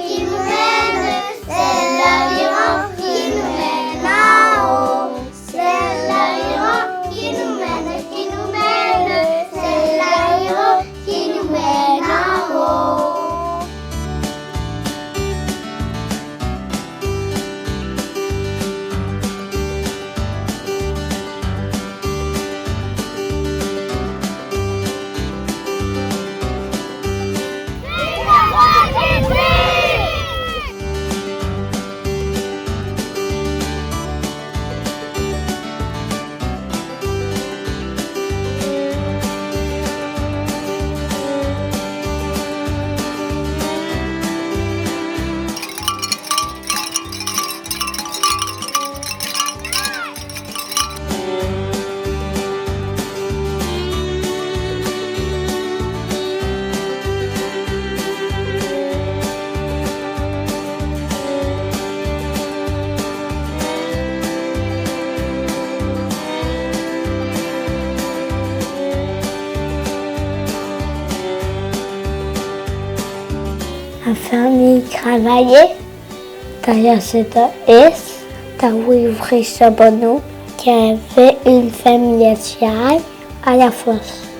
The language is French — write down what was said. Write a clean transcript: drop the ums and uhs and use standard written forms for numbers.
qui nous mène, c'est l'aviron qui nous mène là-haut. C'est l'aviron qui nous mène, c'est l'aviron qui nous mène là-haut. La famille travaillait derrière cette S, dans ouvrir ce bonneau, qui avait une famille laitière à la fosse.